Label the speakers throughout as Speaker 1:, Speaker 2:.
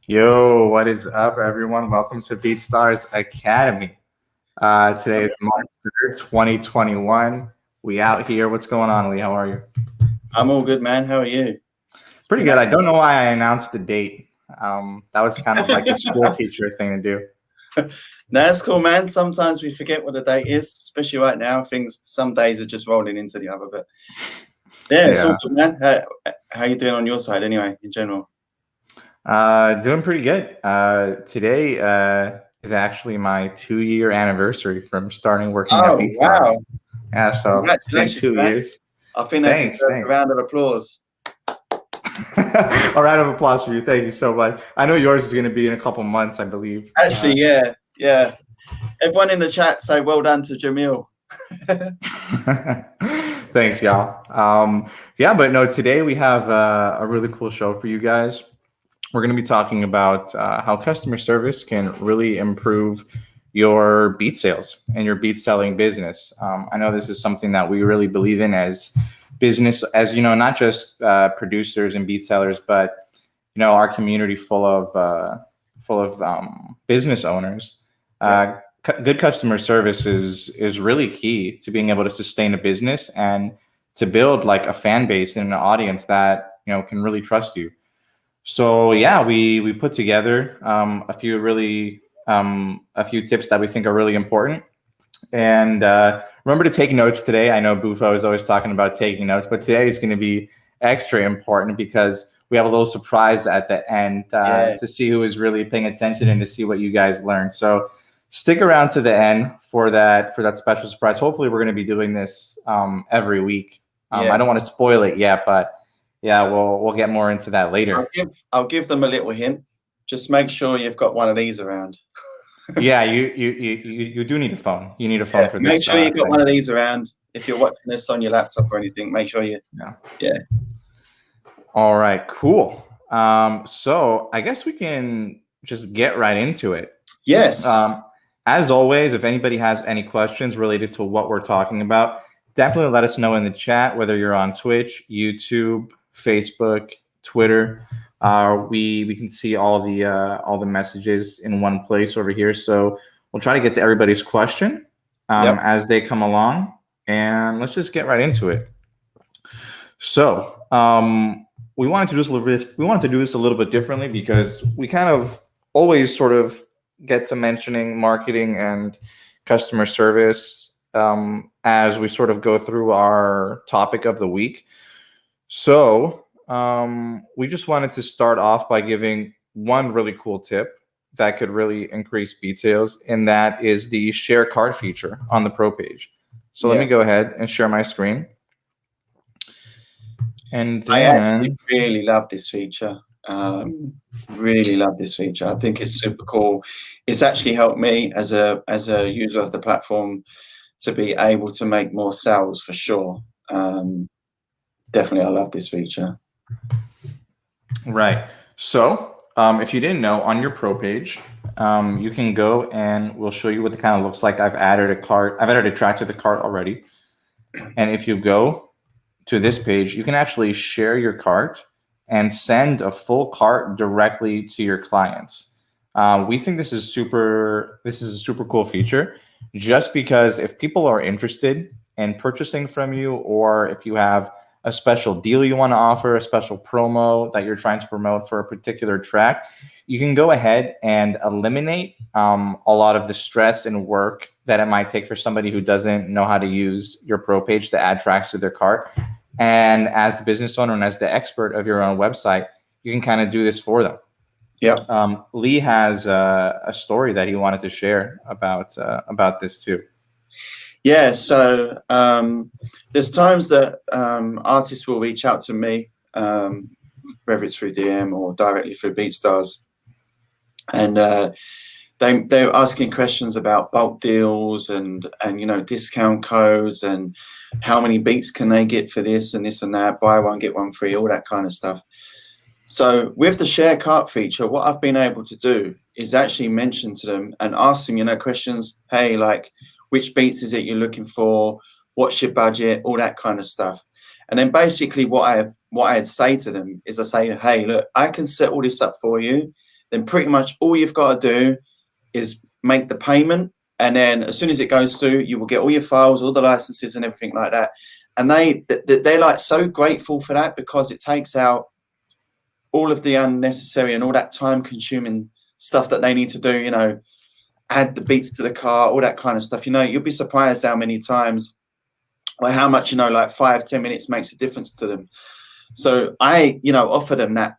Speaker 1: Yo, what is up, everyone? Welcome to BeatStars Academy. Today is March 3rd, 2021. We out here. What's going on, Lee? How are you?
Speaker 2: I'm all good, man. How are you?
Speaker 1: Pretty good. I don't know why I announced the date. That was kind of like a school teacher thing to do.
Speaker 2: No, that's cool, man. Sometimes we forget what the date is, especially right now. Some days are just rolling into the other. But yeah, it's all
Speaker 1: Yeah.
Speaker 2: good, man. How you doing on your side, anyway, in general?
Speaker 1: Doing pretty good. Today is actually my 2-year anniversary from starting working at
Speaker 2: Oh,
Speaker 1: BeatStars.
Speaker 2: wow!
Speaker 1: Yeah, so been
Speaker 2: Congratulations,
Speaker 1: two
Speaker 2: man.
Speaker 1: years.
Speaker 2: I think that
Speaker 1: Thanks,
Speaker 2: deserves a
Speaker 1: thanks.
Speaker 2: round of applause.
Speaker 1: A round of applause for you. Thank you so much. I know yours is going to be in a couple months, I believe.
Speaker 2: Actually, yeah. Everyone in the chat say well done to Jamil.
Speaker 1: Thanks, y'all. Yeah, but no, today we have a really cool show for you guys. We're going to be talking about how customer service can really improve your beat sales and your beat selling business. I know this is something that we really believe in as business, as not just producers and beat sellers, but our community full of business owners. Good customer service is really key to being able to sustain a business and to build like a fan base and an audience that can really trust you. So yeah, we put together a few tips that we think are really important. And remember to take notes today. I know Bufo is always talking about taking notes, but today is going to be extra important because we have a little surprise at the end to see who is really paying attention and to see what you guys learn. So stick around to the end for that special surprise. Hopefully, we're going to be doing this every week. I don't want to spoil it yet, but yeah, we'll get more into that later.
Speaker 2: I'll give them a little hint. Just make sure you've got one of these around.
Speaker 1: Yeah, you do need a phone. You need a phone for this.
Speaker 2: Make sure you've got one of these around. If you're watching this on your laptop or anything, make sure you. Yeah.
Speaker 1: All right, cool. So I guess we can just get right into it.
Speaker 2: Yes.
Speaker 1: As always, if anybody has any questions related to what we're talking about, definitely let us know in the chat, whether you're on Twitch, YouTube, Facebook, Twitter. We can see all the messages in one place over here. So we'll try to get to everybody's question as they come along, and let's just get right into it. So we wanted to do this a little bit differently because we kind of always sort of get to mentioning marketing and customer service as we sort of go through our topic of the week. So we just wanted to start off by giving one really cool tip that could really increase beat sales, and that is the share cart feature on the pro page. So let me go ahead and share my screen. And
Speaker 2: I actually really love this feature. Really love this feature. I think it's super cool. It's actually helped me as a user of the platform to be able to make more sales for sure. Definitely, I love this feature.
Speaker 1: Right. So if you didn't know, on your pro page, you can go and we'll show you what it kind of looks like. I've added a cart. I've added a track to the cart already. And if you go to this page, you can actually share your cart and send a full cart directly to your clients. We think this is a super cool feature, just because if people are interested in purchasing from you, or if you have a special deal you want to offer, a special promo that you're trying to promote for a particular track, you can go ahead and eliminate a lot of the stress and work that it might take for somebody who doesn't know how to use your pro page to add tracks to their cart. And as the business owner and as the expert of your own website, you can kind of do this for them.
Speaker 2: Yeah.
Speaker 1: Lee has a story that he wanted to share about this too.
Speaker 2: Yeah. So there's times that artists will reach out to me, whether it's through DM or directly through BeatStars, and they're asking questions about bulk deals and discount codes and how many beats can they get for this and that, buy one get one free, all that kind of stuff. So with the share cart feature, what I've been able to do is actually mention to them and ask them questions. Hey, like, which beats is it you're looking for? What's your budget? All that kind of stuff. And then basically what I'd say to them is I say, hey, look, I can set all this up for you. then pretty much all you've got to do is make the payment. And then as soon as it goes through, you will get all your files, all the licenses and everything like that. And they're like so grateful for that, because it takes out all of the unnecessary and all that time consuming stuff that they need to do, you know, add the beats to the car, all that kind of stuff. You know, you'll be surprised how many times or how much, you know, like 5-10 minutes makes a difference to them. So I, you know, offer them that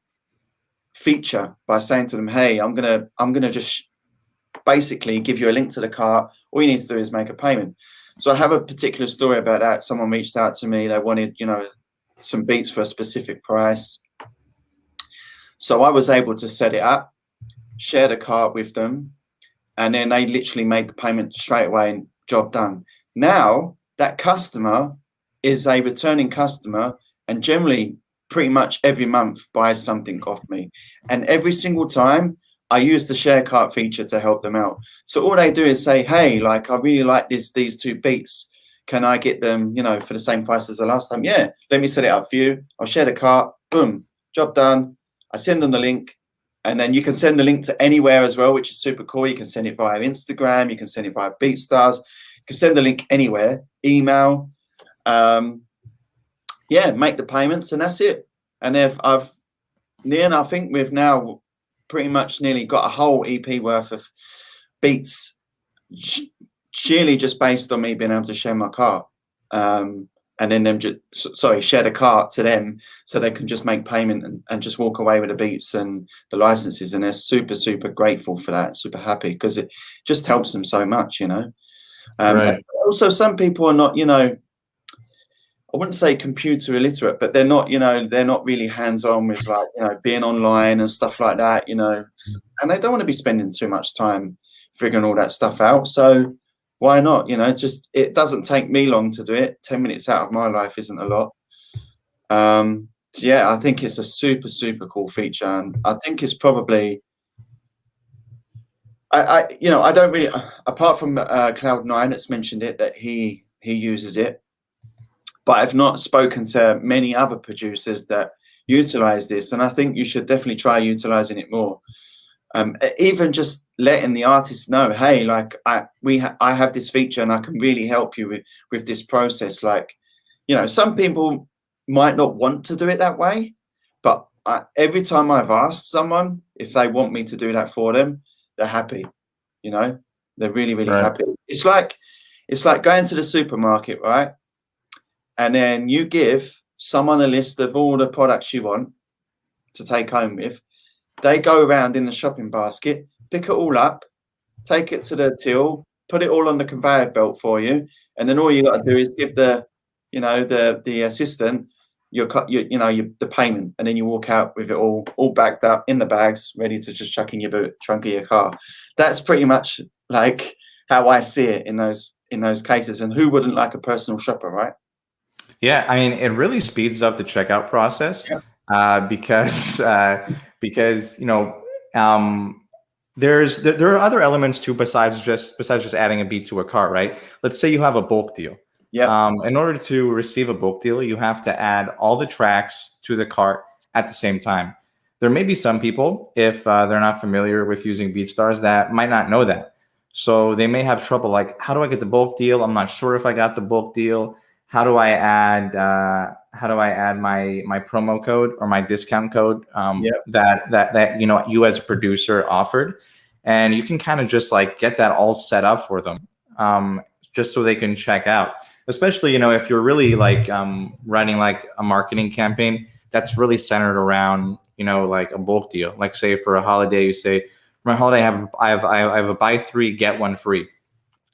Speaker 2: feature by saying to them, hey, I'm gonna just basically give you a link to the car. All you need to do is make a payment. So I have a particular story about that. Someone reached out to me. They wanted, you know, some beats for a specific price. So I was able to set it up, share the cart with them, and then they literally made the payment straight away and job done. Now that customer is a returning customer, and generally pretty much every month buys something off me. And every single time I use the share cart feature to help them out. So all they do is say, hey, like, I really like these 2 beats. Can I get them, you know, for the same price as the last time? Yeah, let me set it up for you. I'll share the cart, boom, job done. I send them the link, and then you can send the link to anywhere as well, which is super cool. You can send it via Instagram. You can send it via BeatStars. You can send the link anywhere, email. Yeah, make the payments, and that's it. And if I think we've now pretty much nearly got a whole EP worth of beats, sheerly just based on me being able to share my cart. And then them share the cart to them, so they can just make payment and just walk away with the beats and the licenses. And they're super, super grateful for that, super happy, because it just helps them so much, you know.
Speaker 1: Right.
Speaker 2: Also, some people are not, you know, I wouldn't say computer illiterate, but they're not, you know, they're not really hands-on with, like, you know, being online and stuff like that, you know, and they don't want to be spending too much time figuring all that stuff out. So why not? You know, it doesn't take me long to do it. 10 minutes out of my life isn't a lot. So yeah, I think it's a super, super cool feature. And I think it's probably, you know, I don't really, apart from Cloud9 that's mentioned it, that he uses it, but I've not spoken to many other producers that utilize this. And I think you should definitely try utilizing it more. Even just letting the artists know, hey, like, I have this feature and I can really help you with this process. Like, you know, some people might not want to do it that way, but every time I've asked someone if they want me to do that for them, they're happy. You know, they're really, really happy. It's like going to the supermarket, right? And then you give someone a list of all the products you want to take home with. They go around in the shopping basket, pick it all up, take it to the till, put it all on the conveyor belt for you, and then all you got to do is give the, you know, the assistant the payment, and then you walk out with it all backed up in the bags, ready to just chuck in your trunk of your car. That's pretty much like how I see it in those cases. And who wouldn't like a personal shopper, right?
Speaker 1: Yeah, I mean, it really speeds up the checkout process.
Speaker 2: Yeah.
Speaker 1: Because you know, there are other elements too besides just adding a beat to a cart, right? Let's say you have a bulk deal.
Speaker 2: Yeah.
Speaker 1: In order to receive a bulk deal, you have to add all the tracks to the cart at the same time. There may be some people, if they're not familiar with using BeatStars, that might not know that. So they may have trouble, like, how do I get the bulk deal? I'm not sure if I got the bulk deal. How do I add my promo code or my discount code that you know, you as a producer offered? And you can kind of just like get that all set up for them, just so they can check out. Especially, you know, if you're really like running like a marketing campaign that's really centered around, you know, like a bulk deal. Like, say for a holiday, you say, for my holiday, I have a buy 3 get 1 free.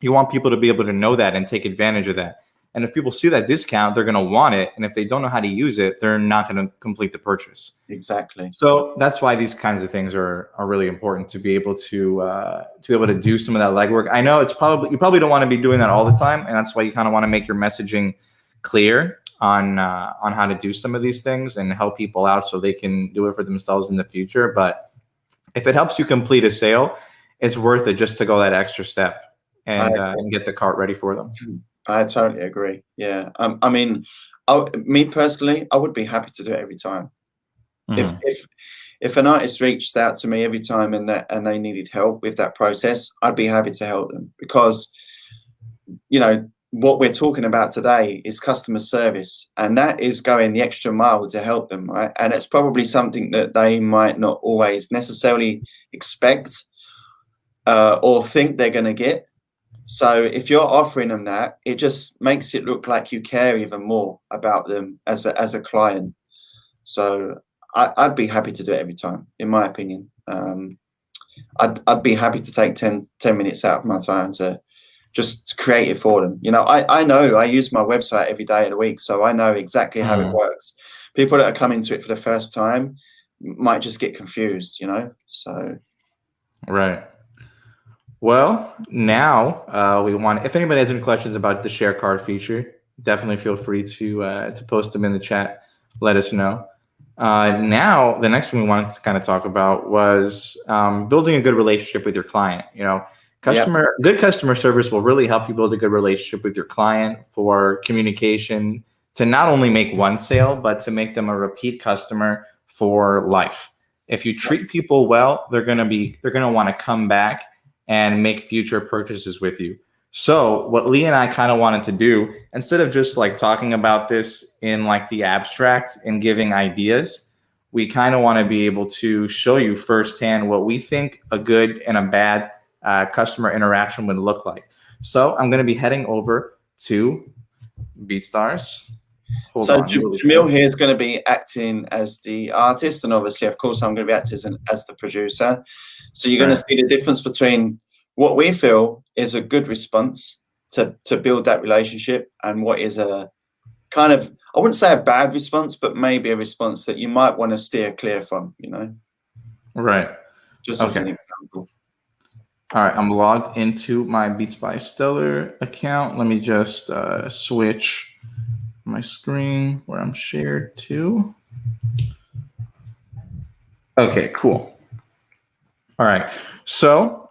Speaker 1: You want people to be able to know that and take advantage of that. And if people see that discount, they're going to want it. And if they don't know how to use it, they're not going to complete the purchase.
Speaker 2: Exactly.
Speaker 1: So that's why these kinds of things are really important, to be able to do some of that legwork. I know you probably don't want to be doing that all the time, and that's why you kind of want to make your messaging clear on how to do some of these things and help people out so they can do it for themselves in the future. But if it helps you complete a sale, it's worth it just to go that extra step and get the cart ready for them.
Speaker 2: I totally agree. Yeah. I mean, me personally, I would be happy to do it every time. if an artist reached out to me every time and they needed help with that process, I'd be happy to help them, because what we're talking about today is customer service, and that is going the extra mile to help them, right? And it's probably something that they might not always necessarily expect or think they're going to get. So if you're offering them that, it just makes it look like you care even more about them as a client. So I'd be happy to do it every time, in my opinion. I'd be happy to take 10 minutes out of my time to just create it for them. I know I use my website every day of the week, so I know exactly how it works. People that are coming to it for the first time might just get confused, so.
Speaker 1: Right. Well, now we want, if anybody has any questions about the share card feature, definitely feel free to post them in the chat. Let us know. Now, the next thing we wanted to kind of talk about was building a good relationship with your client. Good customer service will really help you build a good relationship with your client for communication, to not only make one sale, but to make them a repeat customer for life. If you treat people well, they're going to want to come back and make future purchases with you. So what Lee and I kind of wanted to do, instead of just like talking about this in like the abstract and giving ideas, we kind of want to be able to show you firsthand what we think a good and a bad customer interaction would look like. So I'm going to be heading over to BeatStars.
Speaker 2: So Jamil here is going to be acting as the artist, and obviously, of course, I'm going to be acting as the producer. So you're going to see the difference between what we feel is a good response to build that relationship, and what is a kind of, I wouldn't say a bad response, but maybe a response that you might want to steer clear from,
Speaker 1: Right.
Speaker 2: Just as an example.
Speaker 1: All right, I'm logged into my Beats by Stellar account. Let me just switch my screen where I'm shared to. Okay, cool. All right, so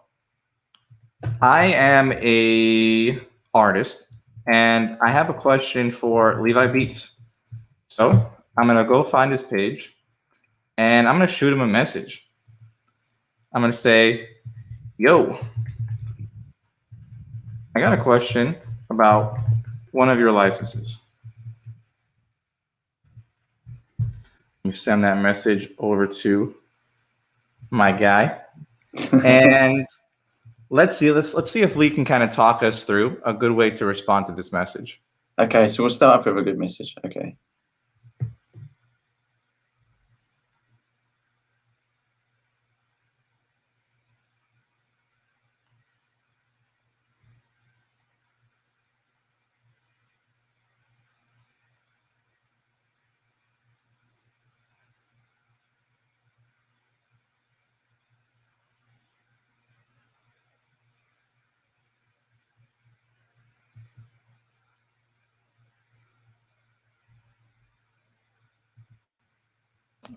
Speaker 1: I am a artist, and I have a question for Levi Beats. So I'm gonna go find his page, and I'm gonna shoot him a message. I'm gonna say, yo, I got a question about one of your licenses. You send that message over to my guy, and let's see if Lee can kind of talk us through a good way to respond to this message.
Speaker 2: Okay, so we'll start off with a good message. Okay.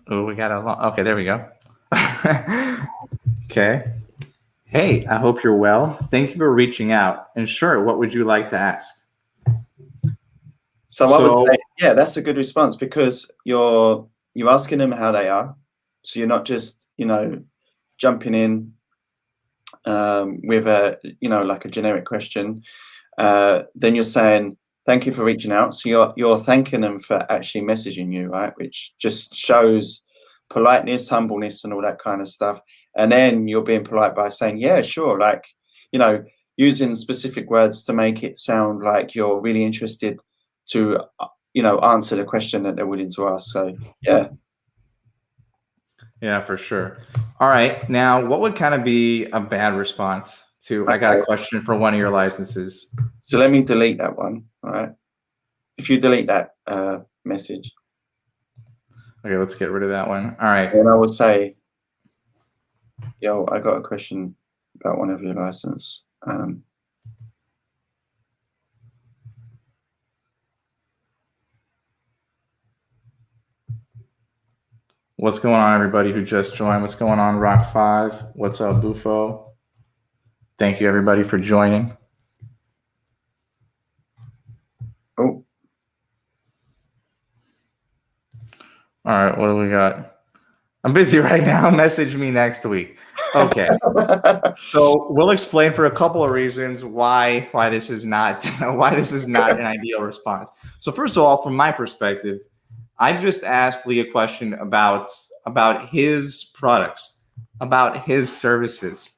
Speaker 1: Oh, we got a lot. Okay, there we go. Okay. Hey, I hope you're well. Thank you for reaching out. And sure, what would you like to ask?
Speaker 2: So I would say, yeah, that's a good response, because you're asking them how they are. So you're not just, jumping in with a, like a generic question. Then you're saying, thank you for reaching out. So you're thanking them for actually messaging you, right? Which just shows politeness, humbleness, and all that kind of stuff. And then you're being polite by saying, yeah, sure. Like, using specific words to make it sound like you're really interested to, answer the question that they're willing to ask. So, yeah.
Speaker 1: Yeah, for sure. All right. Now, what would kind of be a bad response to, I got a question for one of your licenses?
Speaker 2: So let me delete that one. All right. If you delete that message.
Speaker 1: Okay, let's get rid of that one. All right.
Speaker 2: And I will say, yo, I got a question about one of your license.
Speaker 1: What's going on, everybody who just joined? What's going on, Rock 5? What's up, Bufo? Thank you, everybody, for joining.
Speaker 2: Oh.
Speaker 1: All right, what do we got? I'm busy right now. Message me next week. Okay. So we'll explain for a couple of reasons why this is not why this is not an ideal response. So first of all, from my perspective, I've just asked Lee a question about his products, about his services.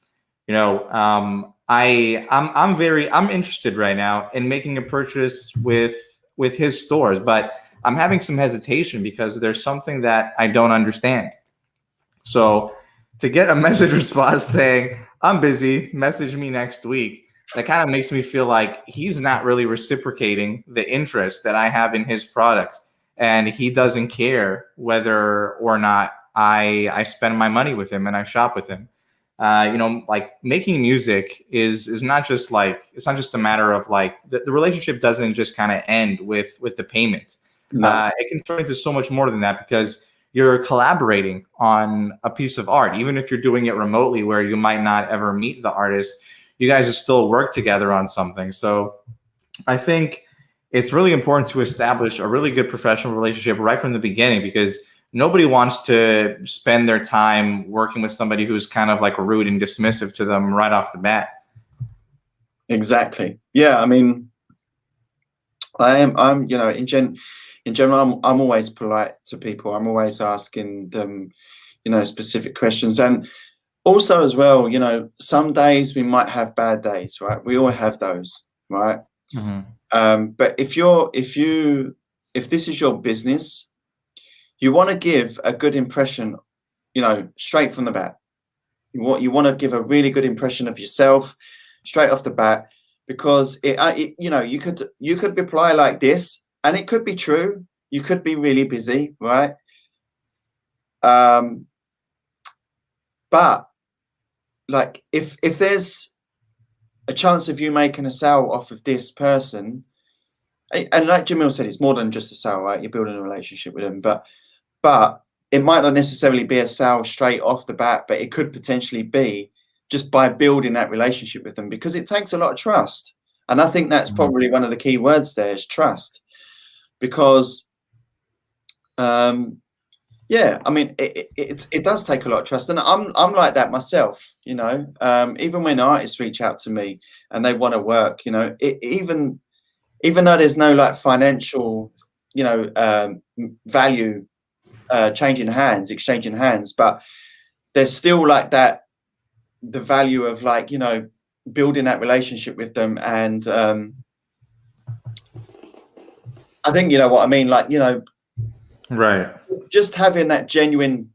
Speaker 1: I'm interested right now in making a purchase with his stores, but I'm having some hesitation because there's something that I don't understand. So to get a message response saying, I'm busy, message me next week, that kind of makes me feel like he's not really reciprocating the interest that I have in his products. And he doesn't care whether or not I spend my money with him and I shop with him. Like making music is not just like, it's not just a matter of like the relationship doesn't just kind of end with the payment.
Speaker 2: No.
Speaker 1: It can turn into so much more than that because you're collaborating on a piece of art, even if you're doing it remotely where you might not ever meet the artist. You guys still work together on something. So I think it's really important to establish a really good professional relationship right from the beginning, because nobody wants to spend their time working with somebody who's kind of like rude and dismissive to them right off the bat.
Speaker 2: Exactly. Yeah. I mean, I'm in general, I'm always polite to people. I'm always asking them, specific questions. And also as well, some days we might have bad days, right? We all have those, right?
Speaker 1: Mm-hmm.
Speaker 2: But if this is your business, you want to give a good impression, straight from the bat. You want to give a really good impression of yourself straight off the bat, because you could reply like this, and it could be true. You could be really busy, right? But like if there's a chance of you making a sale off of this person, and like Jamil said, it's more than just a sale, right? You're building a relationship with them, but it might not necessarily be a sale straight off the bat, but it could potentially be just by building that relationship with them, because it takes a lot of trust. And I think that's probably one of the key words there is trust, because yeah, I mean, it does take a lot of trust, and I'm like that myself. Even when artists reach out to me and they want to work, even though there's no like financial, value exchanging hands, but there's still like that, the value of like building that relationship with them, and I think you know what I mean, like
Speaker 1: Right.
Speaker 2: just having that genuine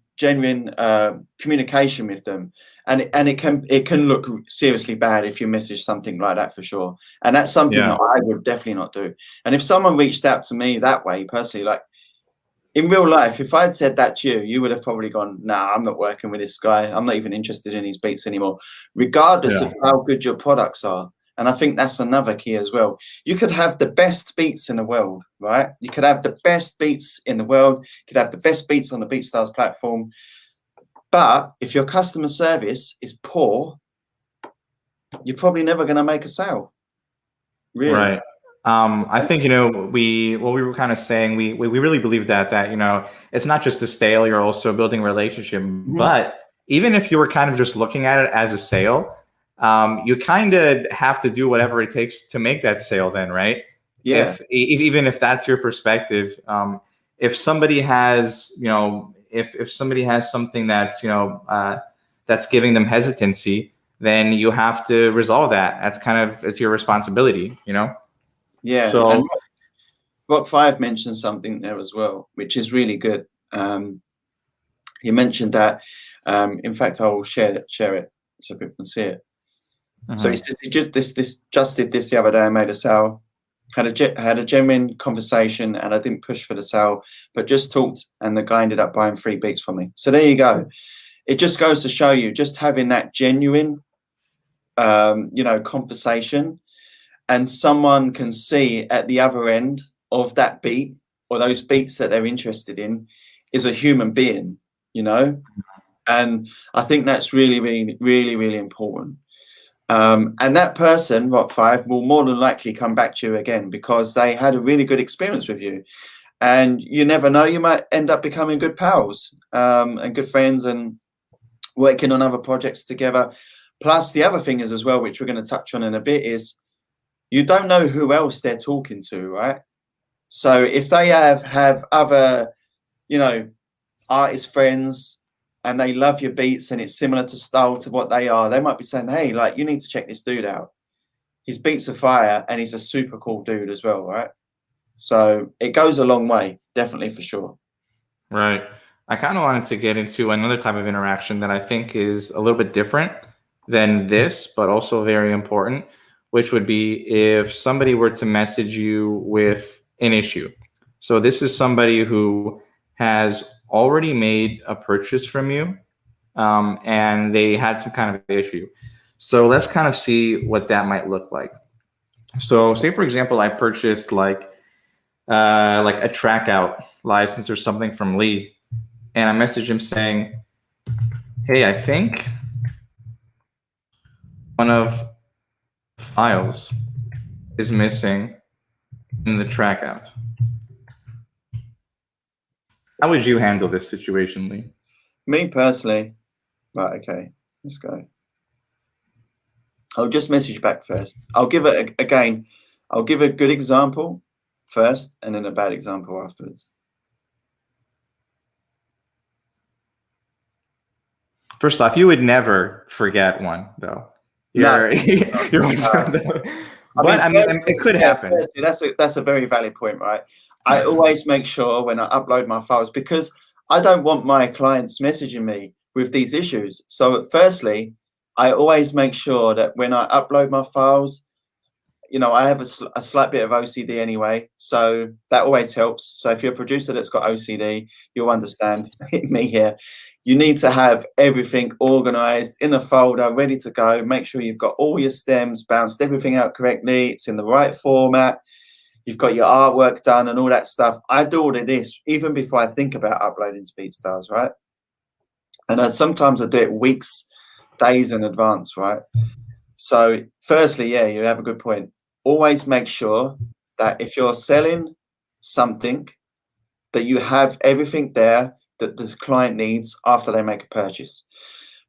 Speaker 2: communication with them, and it can look seriously bad if you message something like that, for sure. And that's something that I would definitely not do. And if someone reached out to me that way personally, like in real life, if I'd said that to you, you would have probably gone, nah, I'm not working with this guy, I'm not even interested in his beats anymore, regardless of how good your products are. And I think that's another key as well. You could have the best beats in the world, right? You could have the best beats in the world. You could have the best beats on the BeatStars platform. But if your customer service is poor, you're probably never going to make a sale. Really.
Speaker 1: Right. I think, what we were kind of saying, we really believe that it's not just a sale, you're also building a relationship. But even if you were kind of just looking at it as a sale, you kind of have to do whatever it takes to make that sale then, right?
Speaker 2: Yeah.
Speaker 1: Even if that's your perspective, if somebody has, if somebody has something that's, that's giving them hesitancy, then you have to resolve that. That's kind of, it's your responsibility,
Speaker 2: Yeah.
Speaker 1: So
Speaker 2: and Rock 5 mentioned something there as well, which is really good. He mentioned that, in fact, I will share it so people can see it. So he said, he just did this the other day. I made a sale, had a genuine conversation, and I didn't push for the sale, but just talked, and the guy ended up buying 3 beats from me. So there you go. It just goes to show you, just having that genuine, conversation, and someone can see at the other end of that beat or those beats that they're interested in is a human being, and I think that's really, really, really, really important. And that person, Rock 5, will more than likely come back to you again because they had a really good experience with you. And you never know, you might end up becoming good pals and good friends and working on other projects together. Plus, the other thing is as well, which we're going to touch on in a bit, is you don't know who else they're talking to, right? So if they have other, you know, artist friends and they love your beats and it's similar to style to what they are, they might be saying, hey, like, you need to check this dude out. His beats are fire and he's a super cool dude as well, right? So it goes a long way, definitely, for sure.
Speaker 1: Right. I kind of wanted to get into another type of interaction that I think is a little bit different than this, but also very important, which would be if somebody were to message you with an issue. So this is somebody who has already made a purchase from you, and they had some kind of issue. So let's kind of see what that might look like. So say, for example, I purchased like a track out license or something from Lee, and I messaged him saying, hey, I think one of files is missing in the track out. How would you handle this situation, Lee?
Speaker 2: Me personally, right, okay, let's go. I'll just message back first. I'll give it, again, I'll give a good example first and then a bad example afterwards.
Speaker 1: First off, you would never forget one, though. You're, you're but I mean, it could happen.
Speaker 2: That's a very valid point, right? I always make sure when I upload my files, because I don't want my clients messaging me with these issues. So firstly, I always make sure that when I upload my files, you know, I have a slight bit of OCD anyway, so that always helps. So if you're a producer that's got OCD, you'll understand me here. You need to have everything organized in a folder, ready to go. Make sure you've got all your stems, bounced everything out correctly. It's in the right format. You've got your artwork done and all that stuff. I do all of this even before I think about uploading to BeatStars, right? And sometimes I do it weeks, days in advance, right? So firstly, yeah, you have a good point. Always make sure that if you're selling something, that you have everything there that the client needs after they make a purchase,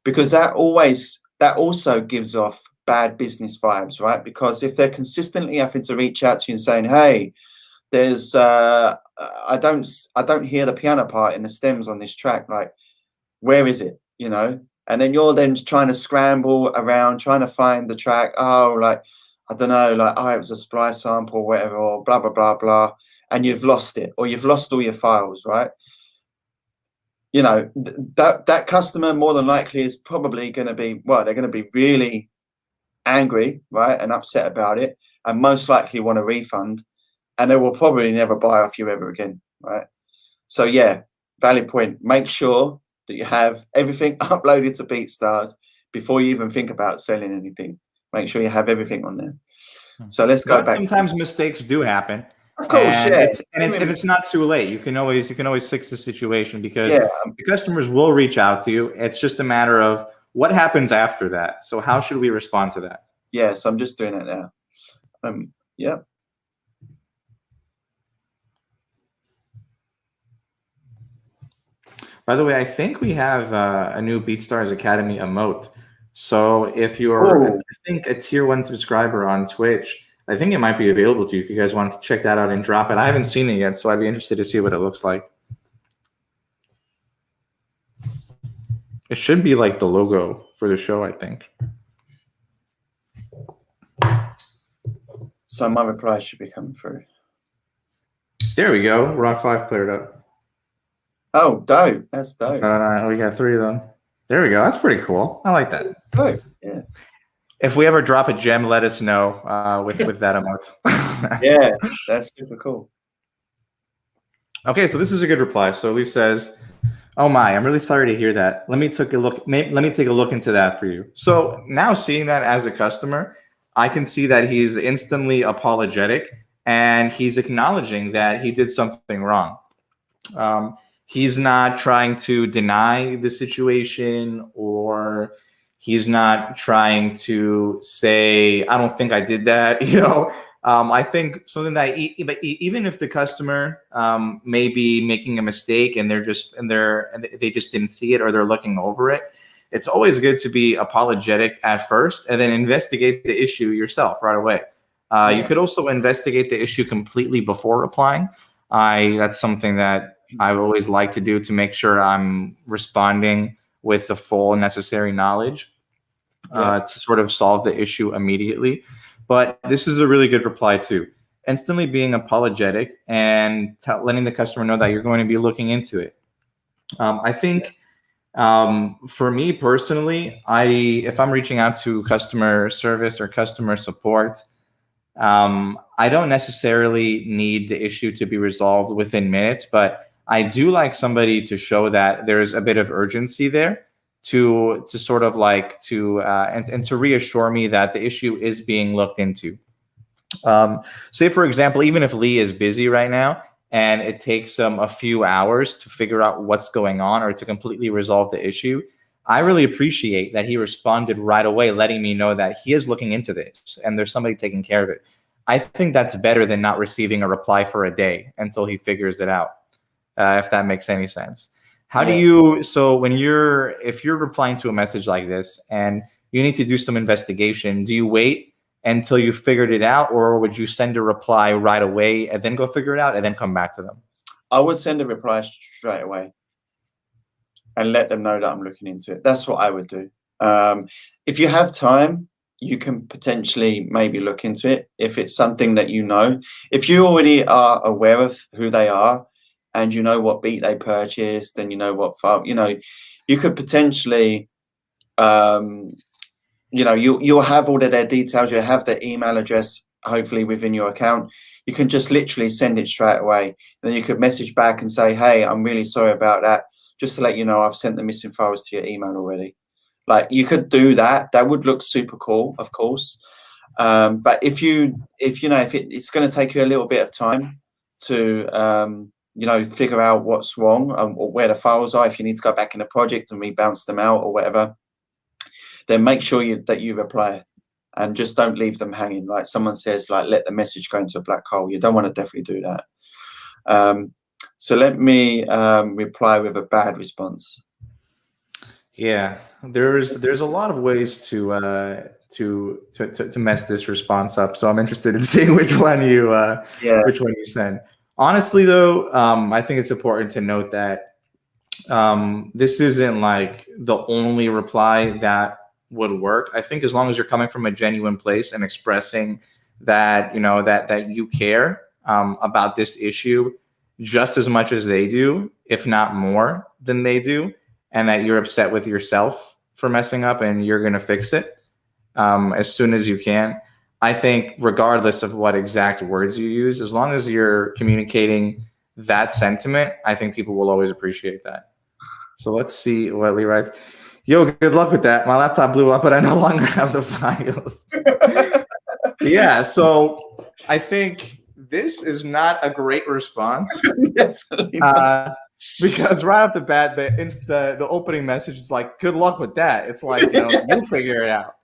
Speaker 2: because that also gives off bad business vibes, right? Because if they're consistently having to reach out to you and saying, hey, there's I don't hear the piano part in the stems on this track, like, where is it, you know? And then you're then trying to scramble around trying to find the track. Oh, like, I don't know, like, oh, it was a splice sample or whatever, or blah blah blah blah, and you've lost it, or you've lost all your files, right? You know, that customer more than likely is probably going to be, well, they're going to be really angry, right, and upset about it, and most likely want a refund, and they will probably never buy off you ever again, right? So yeah, valid point. Make sure that you have everything uploaded to BeatStars before you even think about selling anything. Make sure you have everything on there. So let's go back.
Speaker 1: Sometimes mistakes do happen.
Speaker 2: Of course,
Speaker 1: and
Speaker 2: yeah.
Speaker 1: If it's not too late, you can always fix the situation, because
Speaker 2: Yeah.
Speaker 1: the customers will reach out to you. It's just a matter of what happens after that. So how should we respond to that?
Speaker 2: Yeah, so I'm just doing it now. Yeah.
Speaker 1: By the way, I think we have a new BeatStars Academy emote. So if you're, I think, a tier 1 subscriber on Twitch, I think it might be available to you if you guys want to check that out and drop it. I haven't seen it yet, so I'd be interested to see what it looks like. It should be like the logo for the show, I think.
Speaker 2: So my reply should be coming through.
Speaker 1: There we go. Rock 5 cleared up.
Speaker 2: Oh, dope. That's dope.
Speaker 1: We got 3 of them. There we go. That's pretty cool. I like that.
Speaker 2: Oh, yeah.
Speaker 1: If we ever drop a gem, let us know with that emote.
Speaker 2: Yeah, that's super cool.
Speaker 1: Okay, so this is a good reply. So Lee says, "Oh my, I'm really sorry to hear that. Let me take a look. Let me take a look into that for you." So now, seeing that as a customer, I can see that he's instantly apologetic and he's acknowledging that he did something wrong. He's not trying to deny the situation, or he's not trying to say, I don't think I did that. You know, I think something that even if the customer may be making a mistake and they just didn't see it or they're looking over it, it's always good to be apologetic at first and then investigate the issue yourself right away. You could also investigate the issue completely before replying. That's something that I always like to do to make sure I'm responding with the full necessary knowledge to sort of solve the issue immediately. But this is a really good reply too. Instantly being apologetic and letting the customer know that you're going to be looking into it. I think for me personally, if I'm reaching out to customer service or customer support, I don't necessarily need the issue to be resolved within minutes, but I do like somebody to show that there's a bit of urgency there to sort of like and to reassure me that the issue is being looked into. Say, for example, even if Lee is busy right now and it takes him a few hours to figure out what's going on or to completely resolve the issue, I really appreciate that he responded right away, letting me know that he is looking into this and there's somebody taking care of it. I think that's better than not receiving a reply for a day until he figures it out, if that makes any sense. How do you, so if you're replying to a message like this and you need to do some investigation, do you wait until you figured it out, or would you send a reply right away and then go figure it out and then come back to them?
Speaker 2: I would send a reply straight away and let them know that I'm looking into it. That's what I would do. If you have time, you can potentially maybe look into it. If it's something that you know, if you already are aware of who they are and you know what beat they purchased and you know what file, you could potentially, you'll have all of their details. You'll have their email address, hopefully within your account. You can just literally send it straight away. And then you could message back and say, hey, I'm really sorry about that. Just to let you know, I've sent the missing files to your email already. Like, you could do that. That would look super cool, of course. But if it's going to take you a little bit of time to, figure out what's wrong or where the files are, if you need to go back in the project and rebounce them out or whatever, then make sure that you reply and just don't leave them hanging. Like someone says, like, let the message go into a black hole. You don't want to definitely do that. So let me reply with a bad response.
Speaker 1: Yeah, there's a lot of ways to mess this response up. So I'm interested in seeing which one you send. Honestly, though, I think it's important to note that this isn't like the only reply that would work. I think as long as you're coming from a genuine place and expressing that that you care about this issue just as much as they do, if not more than they do, and that you're upset with yourself for messing up and you're going to fix it as soon as you can. I think regardless of what exact words you use, as long as you're communicating that sentiment, I think people will always appreciate that. So let's see what Lee writes. Yo, good luck with that. My laptop blew up, but I no longer have the files. Yeah, so I think this is not a great response. Definitely not. Because right off the bat, the opening message is like, good luck with that. It's like, you'll figure it out.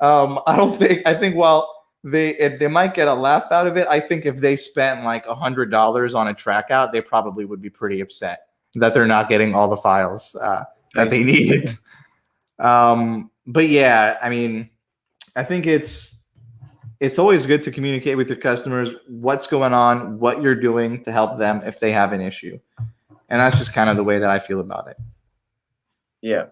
Speaker 1: I think while they might get a laugh out of it, I think if they spent like $100 on a track out, they probably would be pretty upset that they're not getting all the files that they needed. But yeah, I mean, I think it's always good to communicate with your customers what's going on, what you're doing to help them if they have an issue. And that's just kind of the way that I feel about it.
Speaker 2: Yeah.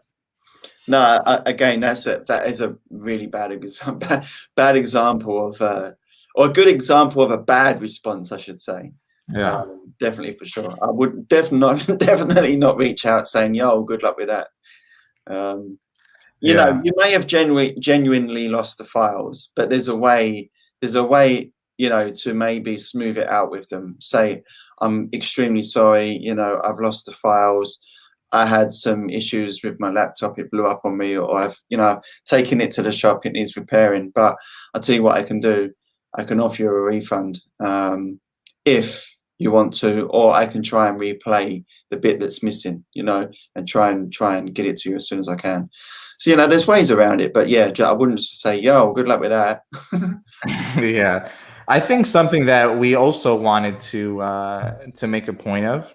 Speaker 2: No, again, that is a really bad example of, or a good example of a bad response, I should say.
Speaker 1: Yeah,
Speaker 2: definitely, for sure. I would definitely not reach out saying, "Yo, good luck with that." You may have genuinely lost the files, but there's a way, to maybe smooth it out with them. Say, I'm extremely sorry, I've lost the files. I had some issues with my laptop. It blew up on me, or I've, taken it to the shop. It needs repairing, but I'll tell you what I can do. I can offer you a refund if you want to, or I can try and replay the bit that's missing, and try and get it to you as soon as I can. So, there's ways around it, but yeah, I wouldn't just say, yo, good luck with that.
Speaker 1: Yeah. I think something that we also wanted to make a point of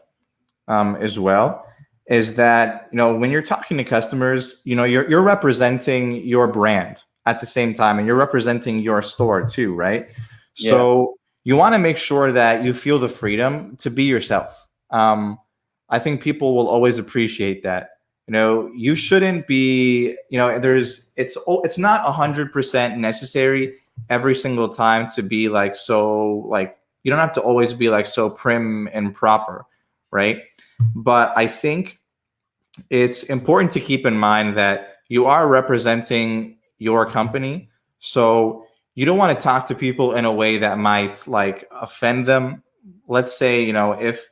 Speaker 1: as well is that, you know, when you're talking to customers, you know, you're representing your brand at the same time, and you're representing your store too, right?
Speaker 2: Yeah,
Speaker 1: So you want to make sure that you feel the freedom to be yourself. I think people will always appreciate that. You know, you shouldn't be, you know, it's not 100% necessary every single time to be like, so like, you don't have to always be like so prim and proper, right? But I think it's important to keep in mind that you are representing your company. So you don't want to talk to people in a way that might like offend them. Let's say, you know, if,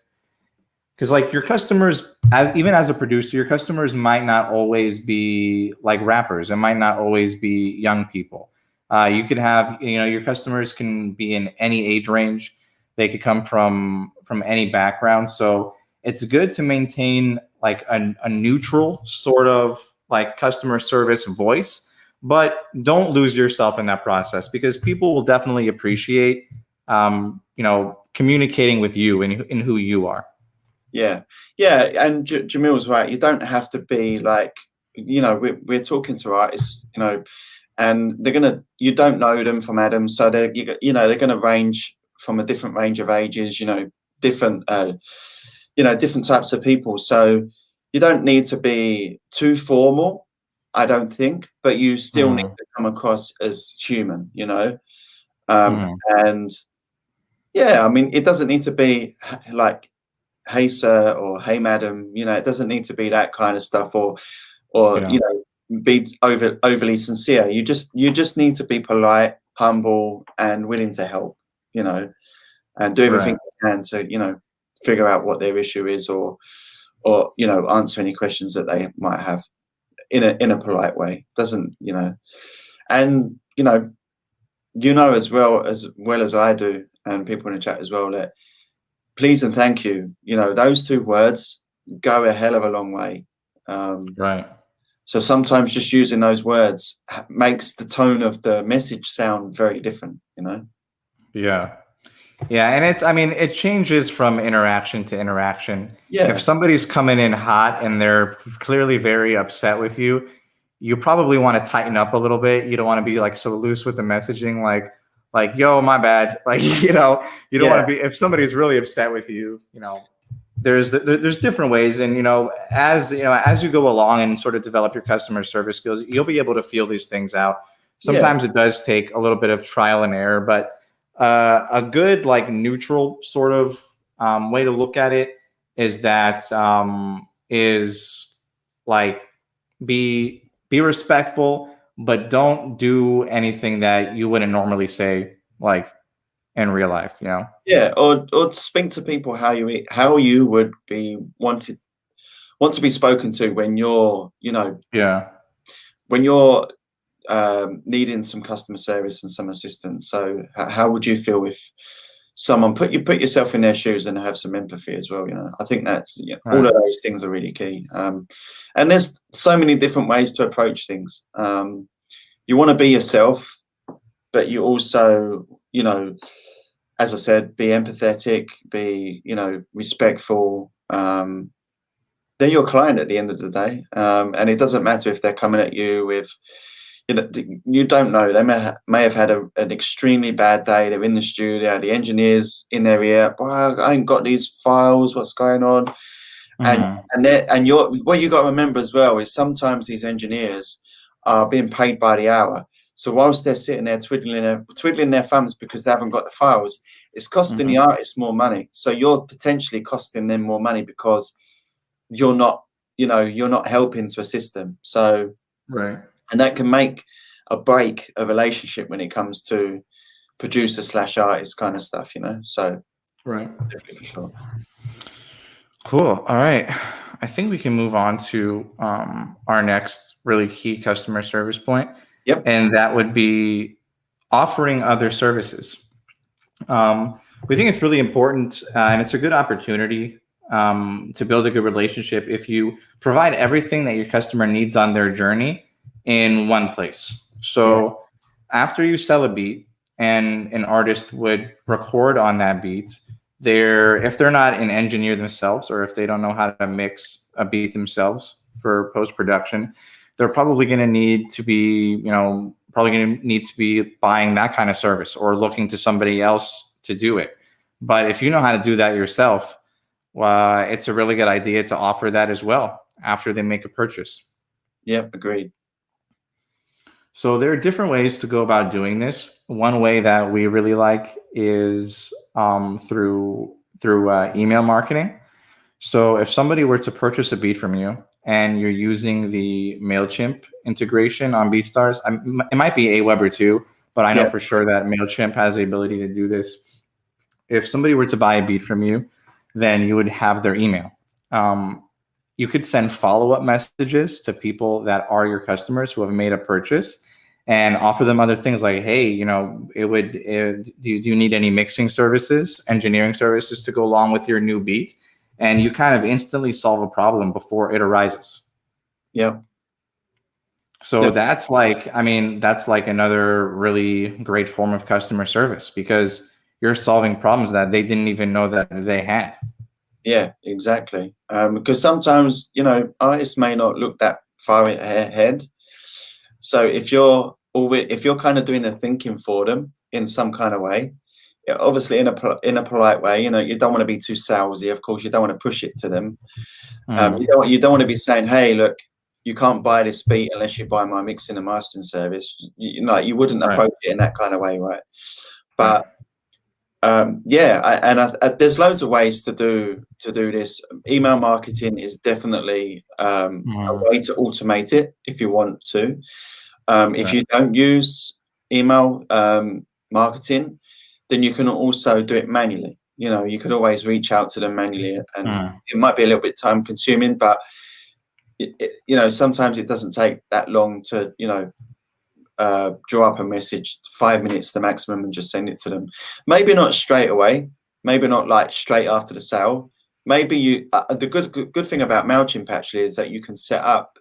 Speaker 1: because like your customers, as even as a producer, your customers might not always be like rappers. It might not always be young people. You could have, you know, your customers can be in any age range. They could come from any background. So it's good to maintain like a neutral sort of like customer service voice, but don't lose yourself in that process, because people will definitely appreciate, you know, communicating with you and in who you are.
Speaker 2: yeah, yeah. And Jamil's right. You don't have to be like, you know, we're talking to artists, you know, and you don't know them from Adam, so you know, they're gonna range from a different range of ages, you know, different, you know, different types of people. So you don't need to be too formal, I don't think, but you still need
Speaker 1: Mhm.
Speaker 2: to come across as human, you know.
Speaker 1: Mhm.
Speaker 2: And yeah, I mean, it doesn't need to be like, "Hey, sir," or "Hey, madam," you know, it doesn't need to be that kind of stuff, or
Speaker 1: Yeah.
Speaker 2: you know, be overly sincere. You just need to be polite, humble, and willing to help, you know, and do
Speaker 1: Right.
Speaker 2: everything you can to, you know, figure out what their issue is, or you know, answer any questions that they might have in a polite way. Doesn't, you know, and you know as well as I do, and people in the chat as well, that please and thank you, you know, those two words go a hell of a long way. Um,
Speaker 1: Right.
Speaker 2: so sometimes just using those words makes the tone of the message sound very different, you know?
Speaker 1: Yeah. Yeah. And I mean, it changes from interaction to interaction. If
Speaker 2: Yeah,
Speaker 1: somebody's coming in hot and they're clearly very upset with you, you probably want to tighten up a little bit. You don't want to be like so loose with the messaging, like, yo, my bad. Like, you know, you don't want
Speaker 2: yeah,
Speaker 1: to be, if somebody's really upset with you, you know, there's different ways. And, you know, as you go along and sort of develop your customer service skills, you'll be able to feel these things out.
Speaker 2: yeah,
Speaker 1: Sometimes it does take a little bit of trial and error, but a good like neutral sort of way to look at it is that is like be respectful, but don't do anything that you wouldn't normally say like in real life, you know?
Speaker 2: yeah. Or speak to people how you would be want to be spoken to when you're, you know,
Speaker 1: Yeah.
Speaker 2: when you're needing some customer service and some assistance. So how would you feel if someone put yourself in their shoes and have some empathy as well? You know, I think that's, yeah, all
Speaker 1: Right.
Speaker 2: of those things are really key. And there's so many different ways to approach things. You want to be yourself, but you also, you know, as I said, be empathetic, be, you know, respectful. They're your client at the end of the day, and it doesn't matter if they're coming at you with, you know, you don't know. They may have had an extremely bad day. They're in the studio, the engineers in their ear. Well, I ain't got these files. What's going on? And
Speaker 1: Mhm.
Speaker 2: what you got to remember as well is sometimes these engineers are being paid by the hour. So whilst they're sitting there twiddling their thumbs because they haven't got the files, it's costing the
Speaker 1: Mhm.
Speaker 2: artist more money. So you're potentially costing them more money because you're not, you know, you're not helping to assist them. So,
Speaker 1: Right.
Speaker 2: and that can make a break a relationship when it comes to producer slash artist kind of stuff, you know. So
Speaker 1: Right.
Speaker 2: definitely for sure.
Speaker 1: Cool. All right. I think we can move on to our next really key customer service point,
Speaker 2: Yep.
Speaker 1: and that would be offering other services. We think it's really important, and it's a good opportunity to build a good relationship if you provide everything that your customer needs on their journey in one place.
Speaker 2: Yeah.
Speaker 1: So after you sell a beat, and an artist would record on that beat, if they're not an engineer themselves, or if they don't know how to mix a beat themselves for post-production, they're probably going to need to be, buying that kind of service or looking to somebody else to do it. But if you know how to do that yourself, it's a really good idea to offer that as well after they make a purchase.
Speaker 2: Yep, agreed.
Speaker 1: So there are different ways to go about doing this. One way that we really like is through email marketing. So if somebody were to purchase a beat from you and you're using the MailChimp integration on BeatStars, it might be Aweber or two, but I know for sure that MailChimp has the ability to do this. If somebody were to buy a beat from you, then you would have their email. You could send follow-up messages to people that are your customers who have made a purchase, and offer them other things like, hey, do you need any mixing services, engineering services to go along with your new beat? And you kind of instantly solve a problem before it arises.
Speaker 2: Yeah.
Speaker 1: So that's like another really great form of customer service, because you're solving problems that they didn't even know that they had.
Speaker 2: Yeah, exactly. Because sometimes, artists may not look that far ahead. So if you're kind of doing the thinking for them in some kind of way, obviously in a polite way, you don't want to be too salesy. Of course, you don't want to push it to them. You don't want to be saying, hey, look, you can't buy this beat unless you buy my mixing and mastering service. You wouldn't approach it in that kind of way, right? But there's loads of ways to do this. Email marketing is definitely a way to automate it if you want to. If you don't use email marketing, then you can also do it manually. You can always reach out to them manually, and it might be a little bit time consuming, but sometimes it doesn't take that long to draw up a message, 5 minutes the maximum, and just send it to them. Maybe not straight away, maybe not like straight after the sale. Maybe the good thing about MailChimp actually is that you can set up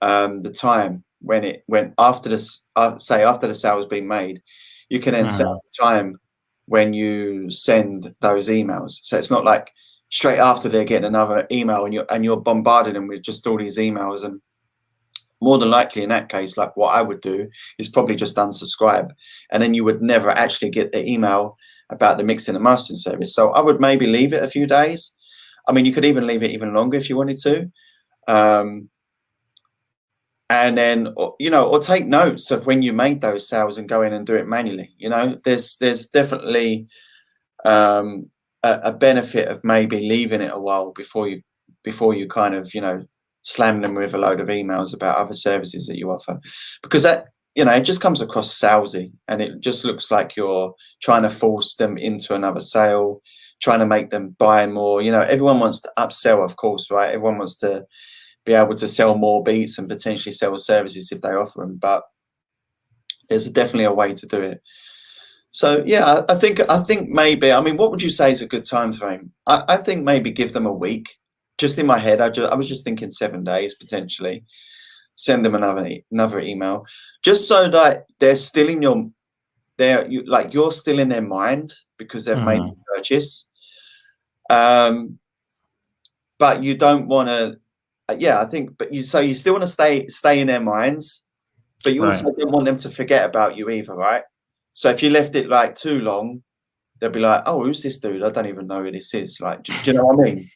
Speaker 2: the time when after the sale has been made. You can then set up the time when you send those emails. So it's not like straight after they're getting another email and you're bombarding them with just all these emails. And more than likely in that case, like what I would do is probably just unsubscribe, and then you would never actually get the email about the mixing and mastering service. So I would maybe leave it a few days. I mean, you could even leave it even longer if you wanted to. And then, or take notes of when you made those sales and go in and do it manually. There's definitely a benefit of maybe leaving it a while before you kind of, slam them with a load of emails about other services that you offer, because that, it just comes across salesy, and it just looks like you're trying to force them into another sale, trying to make them buy more. Everyone wants to upsell, of course, right? Everyone wants to be able to sell more beats and potentially sell services if they offer them, but there's definitely a way to do it. So yeah, I think maybe, what would you say is a good time frame? I think maybe give them a week. Just in my head, I was just thinking 7 days potentially. Send them another email, just so that they're still in you're still in their mind because they've made the purchase. But you don't want to. So you still want to stay in their minds, but you also don't want them to forget about you either, right? So if you left it like too long, they'll be like, "Oh, who's this dude? I don't even know who this is." Like, do you know what I mean?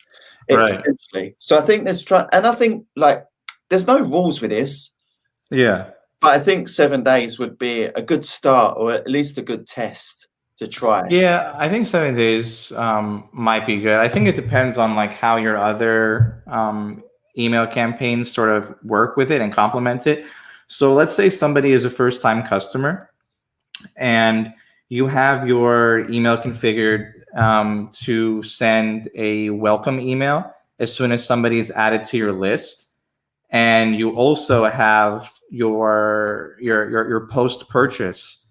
Speaker 2: Potentially. So I think and I think like there's no rules with this.
Speaker 1: Yeah.
Speaker 2: But I think 7 days would be a good start, or at least a good test to try.
Speaker 1: Yeah, I think 7 days might be good. I think it depends on like how your other email campaigns sort of work with it and complement it. So let's say somebody is a first-time customer and you have your email configured to send a welcome email as soon as somebody is added to your list, and you also have your post-purchase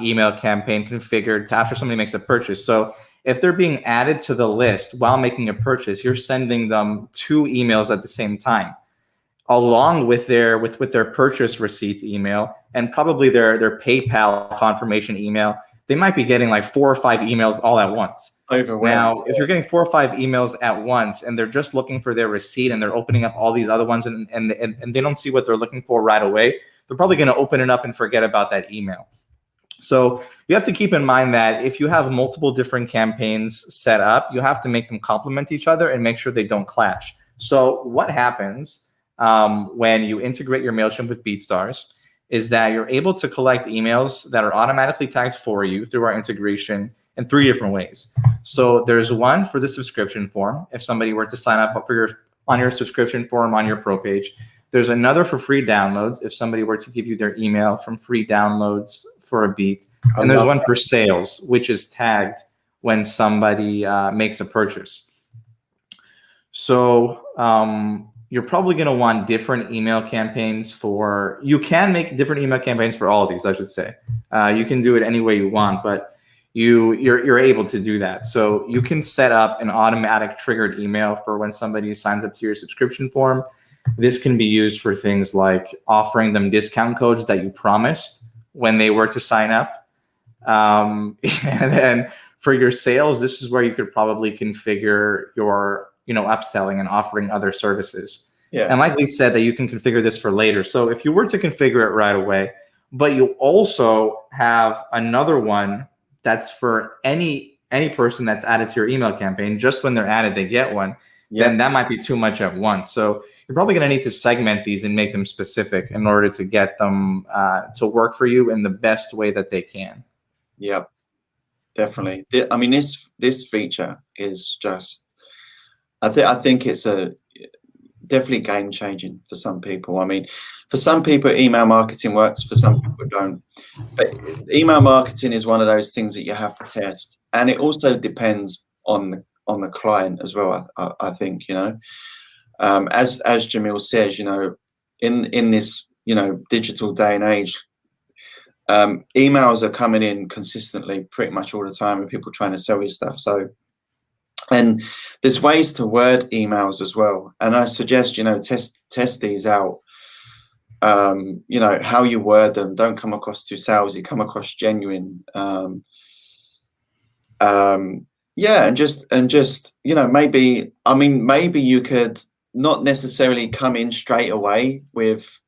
Speaker 1: email campaign configured to after somebody makes a purchase. So if they're being added to the list while making a purchase, you're sending them 2 emails at the same time. along with their purchase receipt email and probably their PayPal confirmation email. They might be getting like 4 or 5 emails all at once. Now, if you're getting 4 or 5 emails at once and they're just looking for their receipt and they're opening up all these other ones and they don't see what they're looking for right away, they're probably going to open it up and forget about that email. So you have to keep in mind that if you have multiple different campaigns set up, you have to make them complement each other and make sure they don't clash. So what happens when you integrate your MailChimp with BeatStars is that you're able to collect emails that are automatically tagged for you through our integration in 3 different ways. So there's one for the subscription form. If somebody were to sign up on your subscription form on your pro page, there's another for free downloads. If somebody were to give you their email from free downloads for a beat, and there's one for sales, which is tagged when somebody makes a purchase. So you're probably going to want different email campaigns for, you can make different email campaigns for all of these, I should say. You can do it any way you want, but you're able to do that. So you can set up an automatic triggered email for when somebody signs up to your subscription form. This can be used for things like offering them discount codes that you promised when they were to sign up. And then for your sales, this is where you could probably configure your upselling and offering other services. Yeah. And like we said, that you can configure this for later. So if you were to configure it right away, but you also have another one that's for any person that's added to your email campaign, just when they're added, they get one, then that might be too much at once. So you're probably going to need to segment these and make them specific in order to get them to work for you in the best way that they can.
Speaker 2: Yep, definitely. I mean, this feature is just, I think it's definitely game changing for some people. I mean, for some people, email marketing works. For some people, don't. But email marketing is one of those things that you have to test, and it also depends on the client as well. I think as Jamil says, in this digital day and age, emails are coming in consistently, pretty much all the time, and people trying to sell you stuff. So. And there's ways to word emails as well. And I suggest, test these out. How you word them. Don't come across too salesy, come across genuine. And just, maybe you could not necessarily come in straight away with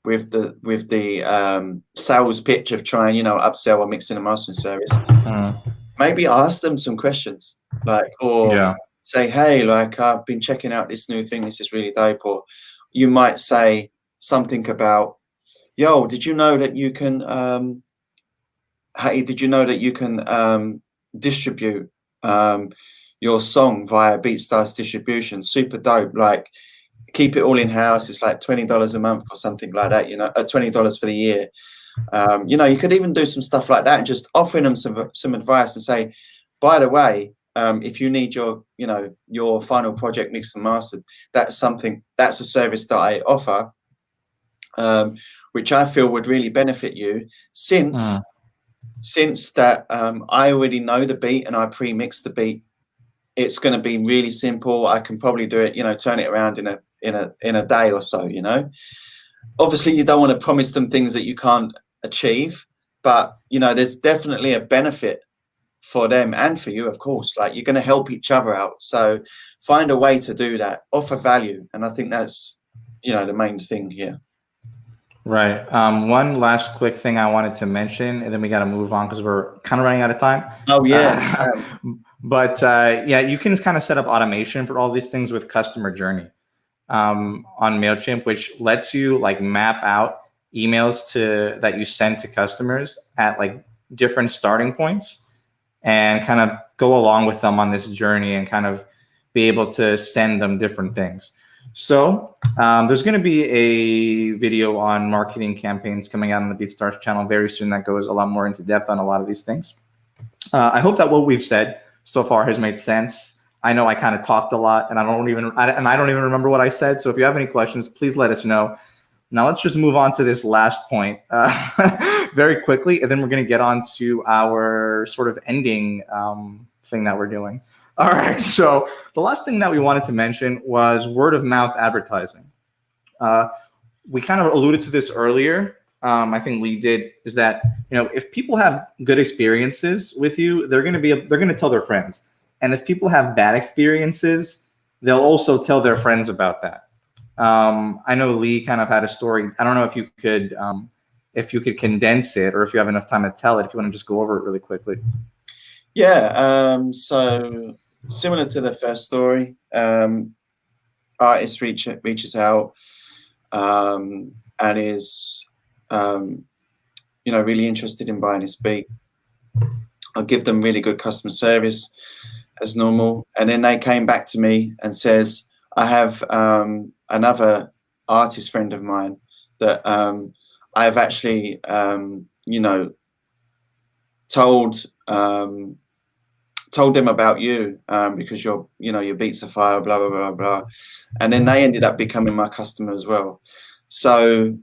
Speaker 2: the sales pitch of trying, upsell a mixing and mastering service. Maybe ask them some questions, say, hey, I've been checking out this new thing. This is really dope. Or you might say something about, yo, did you know that you can, distribute your song via BeatStars distribution? Super dope. Keep it all in house. It's like $20 a month or something like that. $20 for the year. You could even do some stuff like that and just offering them some advice and say, by the way, if you need your final project mixed and mastered, that's a service that I offer, which I feel would really benefit you since that I already know the beat and I pre-mix the beat. It's going to be really simple. I can probably do it, turn it around in a day or so, Obviously, you don't want to promise them things that you can't achieve, but there's definitely a benefit for them and for you, of course. You're going to help each other out. So find a way to do that, offer value, and I think that's the main thing here.
Speaker 1: Right. One last quick thing I wanted to mention, and then we got to move on because we're kind of running out of time.
Speaker 2: Oh yeah.
Speaker 1: But you can kind of set up automation for all these things with customer journey. On MailChimp, which lets you map out emails that you send to customers at different starting points and kind of go along with them on this journey and kind of be able to send them different things. So there's going to be a video on marketing campaigns coming out on the BeatStars channel very soon that goes a lot more into depth on a lot of these things. I hope that what we've said so far has made sense. I know I kind of talked a lot, and I don't even remember what I said. So if you have any questions, please let us know. Now let's just move on to this last point very quickly, and then we're going to get on to our sort of ending thing that we're doing. All right. So the last thing that we wanted to mention was word of mouth advertising. We kind of alluded to this earlier. I think Lee did, is that, you know, if people have good experiences with you, they're going to tell their friends. And if people have bad experiences, they'll also tell their friends about that. I know Lee kind of had a story. I don't know if you could condense it, or if you have enough time to tell it, if you want to just go over it really quickly.
Speaker 2: Yeah. So similar to the first story, artist reaches out and is really interested in buying this beat. I'll give them really good customer service as normal, and then they came back to me and says, I have another artist friend of mine that I've actually told them about you because your beats are fire, blah blah blah blah, and then they ended up becoming my customer as well. So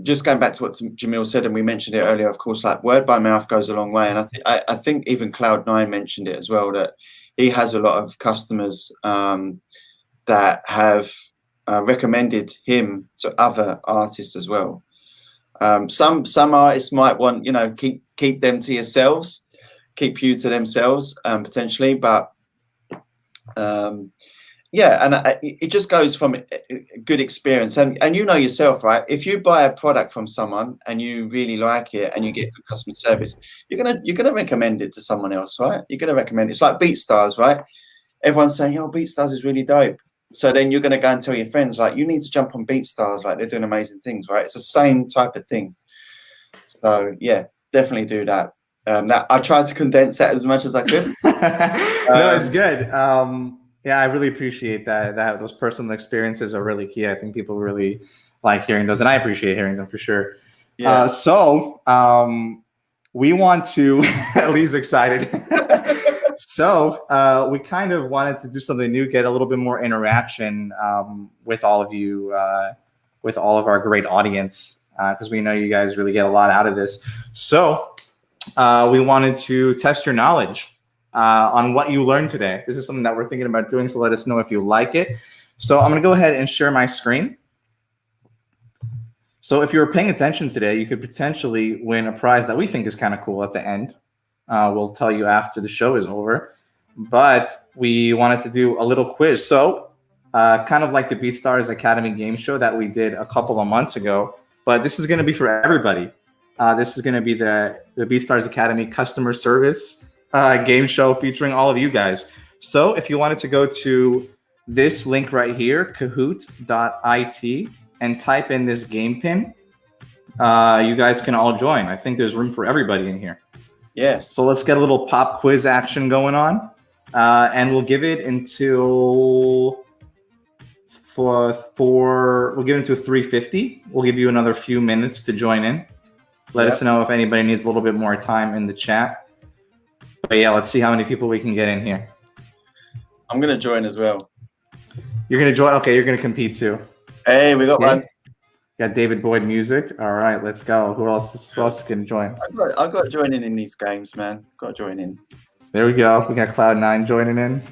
Speaker 2: just going back to what Jamil said, and we mentioned it earlier, of course, like word by mouth goes a long way. And I think even Cloud9 mentioned it as well, that he has a lot of customers that have recommended him to other artists as well. Some artists might want, keep them to yourselves, keep you to themselves potentially, but yeah, and it just goes from a good experience, and you know yourself, right? If you buy a product from someone and you really like it and you get good customer service, you're gonna recommend it to someone else, right? You're gonna recommend it. It's like BeatStars, right? Everyone's saying, "Oh, BeatStars is really dope." So then you're gonna go and tell your friends, like, you need to jump on BeatStars, like they're doing amazing things, right? It's the same type of thing. So yeah, definitely do that. That I tried to condense that as much as I could.
Speaker 1: No, it's good. Yeah, I really appreciate that. Those personal experiences are really key. I think people really like hearing those, and I appreciate hearing them for sure.
Speaker 2: Yeah.
Speaker 1: So we want to, Lee's excited. So we kind of wanted to do something new, get a little bit more interaction with all of you, with all of our great audience, because we know you guys really get a lot out of this. So we wanted to test your knowledge on what you learned today. This is something that we're thinking about doing, so let us know if you like it. So I'm going to go ahead and share my screen. So if you were paying attention today, you could potentially win a prize that we think is kind of cool at the end. We'll tell you after the show is over. But we wanted to do a little quiz. So kind of like the BeatStars Academy game show that we did a couple of months ago. But this is going to be for everybody. This is going to be the BeatStars Academy customer service game show featuring all of you guys. So if you wanted to go to this link right here, kahoot.it, and type in this game pin, you guys can all join. I think there's room for everybody in here.
Speaker 2: Yes.
Speaker 1: So let's get a little pop quiz action going on, and we'll give it until we'll give it until 3:50. We'll give you another few minutes to join in. Let us know if anybody needs a little bit more time in the chat. But yeah, let's see how many people we can get in here.
Speaker 2: I'm going to join as well.
Speaker 1: You're going to join? Okay, you're going to compete too.
Speaker 2: Hey, we got one.
Speaker 1: Got David Boyd Music. All right, let's go. Who else is going to join?
Speaker 2: I got to join in these games, man. Got to join in.
Speaker 1: There we go. We got Cloud9 joining in.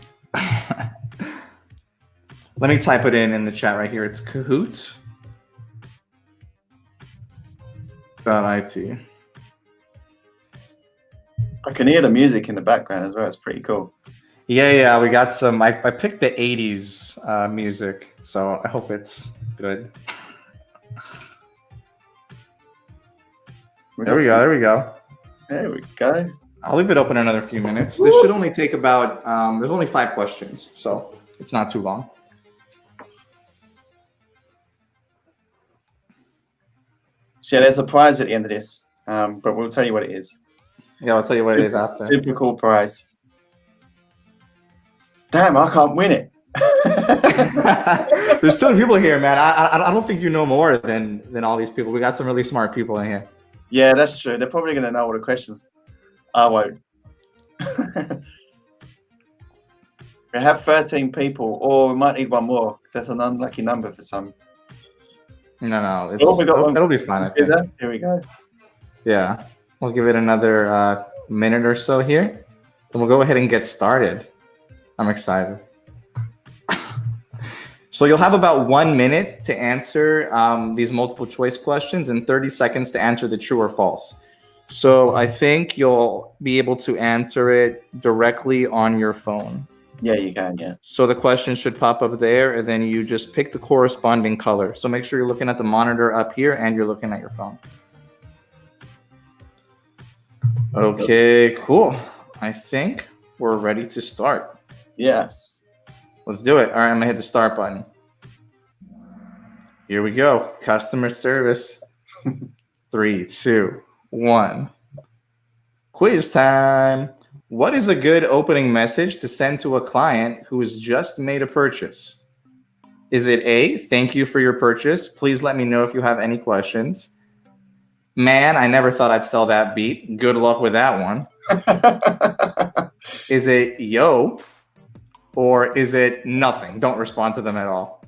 Speaker 1: Let me type it in the chat right here. It's Kahoot.it.
Speaker 2: I can hear the music in the background as well. It's pretty cool.
Speaker 1: Yeah. We got some. I picked the 80s music, so I hope it's good. There we go. I'll leave it open another few minutes. This should only take about, there's only 5 questions, so it's not too long.
Speaker 2: So yeah, there's a prize at the end of this, but we'll tell you what it is.
Speaker 1: Yeah, I'll tell you what it is after.
Speaker 2: Super cool prize. Damn, I can't win it.
Speaker 1: There's still people here, man. I don't think you know more than all these people. We got some really smart people in here.
Speaker 2: Yeah, that's true. They're probably going to know all the questions. I won't. We have 13 people, or we might need one more because that's an unlucky number for some.
Speaker 1: No. It'll be fine. I think.
Speaker 2: Here we go.
Speaker 1: Yeah. We'll give it another minute or so here, and we'll go ahead and get started. I'm excited. So you'll have about 1 minute to answer these multiple choice questions and 30 seconds to answer the true or false. So I think you'll be able to answer it directly on your phone.
Speaker 2: Yeah, you can, yeah.
Speaker 1: So the question should pop up there, and then you just pick the corresponding color. So make sure you're looking at the monitor up here and you're looking at your phone. Okay, cool. I think we're ready to start.
Speaker 2: Yes.
Speaker 1: Let's do it. All right, I'm gonna hit the start button. Here we go. Customer service. 3, 2, 1. Quiz time. What is a good opening message to send to a client who has just made a purchase? Is it A, thank you for your purchase. Please let me know if you have any questions. Man, I never thought I'd sell that beat. Good luck with that one. Is it yo, or is it nothing? Don't respond to them at all.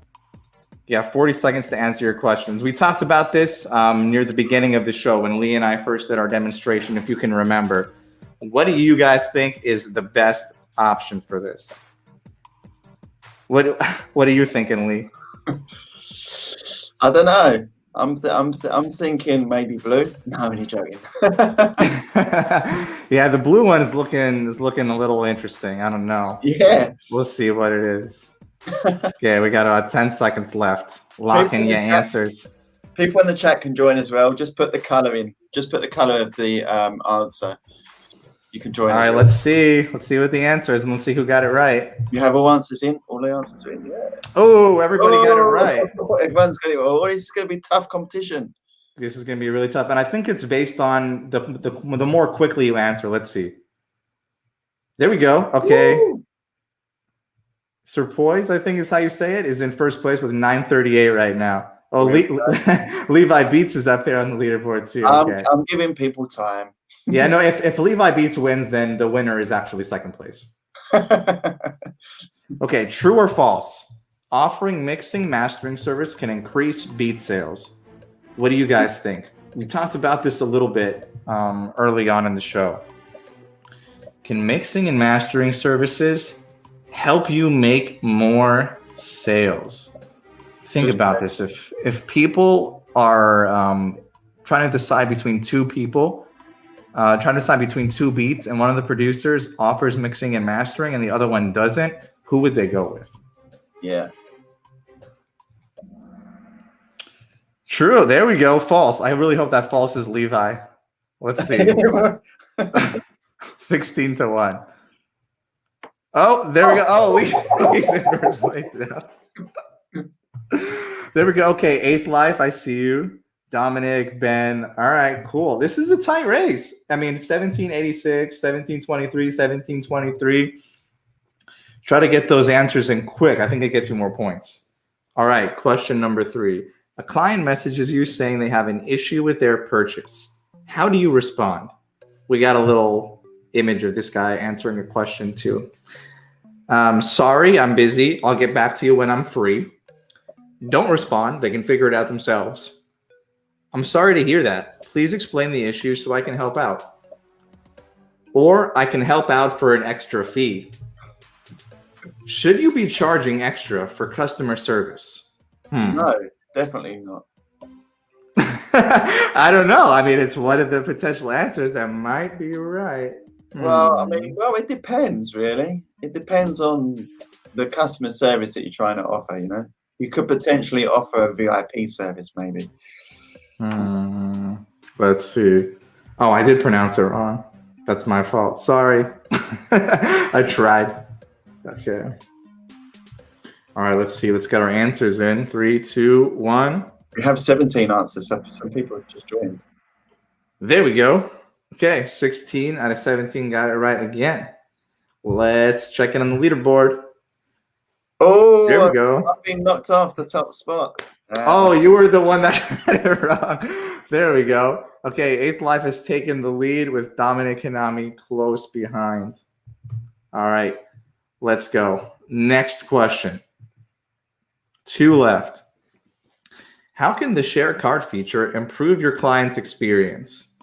Speaker 1: You have 40 seconds to answer your questions. We talked about this near the beginning of the show when Lee and I first did our demonstration, if you can remember. What do you guys think is the best option for this? What are you thinking, Lee?
Speaker 2: I don't know. I'm thinking maybe blue. No, I'm only joking.
Speaker 1: Yeah, the blue one is looking a little interesting. I don't know.
Speaker 2: Yeah.
Speaker 1: We'll see what it is. Okay, we got about 10 seconds left. Lock in your answers.
Speaker 2: People in the chat can join as well. Just put the color in. Just put the color of the answer. You can join.
Speaker 1: All right, let's see. Let's see what the answer is, and let's see who got it right.
Speaker 2: You have all answers in. All the answers are in. Yeah.
Speaker 1: Oh, everybody got it right.
Speaker 2: Everyone's going to. Oh, this is going to be tough competition.
Speaker 1: This is going to be really tough, and I think it's based on the more quickly you answer. Let's see. There we go. Okay. Woo! Sir Poise, I think is how you say it, is in first place with 938 right now. Oh, Levi Beats is up there on the leaderboard too. Okay.
Speaker 2: I'm giving people time.
Speaker 1: Yeah, no, if Levi Beats wins, then the winner is actually second place. Okay, true or false? Offering mixing mastering service can increase beat sales. What do you guys think? We talked about this a little bit early on in the show. Can mixing and mastering services help you make more sales? Think about this. If people are trying to decide between two people, trying to decide between two beats, and one of the producers offers mixing and mastering and the other one doesn't, who would they go with?
Speaker 2: Yeah.
Speaker 1: True. There we go. False. I really hope that false is Levi. Let's see. 16-1. Oh, there we go. Oh, he's in first place now. There we go. Okay, Eighth Life, I see you. Dominic, Ben. All right, cool. This is a tight race. I mean, 1786, 1723, 1723. Try to get those answers in quick. I think it gets you more points. All right, question number 3. A client messages you saying they have an issue with their purchase. How do you respond? We got a little image of this guy answering a question too. Sorry, I'm busy. I'll get back to you when I'm free. Don't respond. They can figure it out themselves. I'm sorry to hear that. Please explain the issue so I can help out. Or I can help out for an extra fee. Should you be charging extra for customer service?
Speaker 2: No, definitely not.
Speaker 1: I don't know. I mean, it's one of the potential answers that might be right.
Speaker 2: Well, I mean, it depends, really. It depends on the customer service that you're trying to offer, you know. You could potentially offer a VIP service, maybe.
Speaker 1: Let's see. Oh, I did pronounce it wrong. That's my fault. Sorry. I tried. Okay. All right, let's see. Let's get our answers in. 3, 2, 1.
Speaker 2: We have 17 answers. Some people have just joined.
Speaker 1: There we go. Okay, 16 out of 17 got it right again. Let's check in on the leaderboard.
Speaker 2: Oh,
Speaker 1: there we go.
Speaker 2: I've been knocked off the top spot.
Speaker 1: Oh, you were the one that got it wrong. There we go. Okay, Eighth Life has taken the lead with Dominic Hanami close behind. All right, let's go. Next question. 2 left. How can the share card feature improve your client's experience?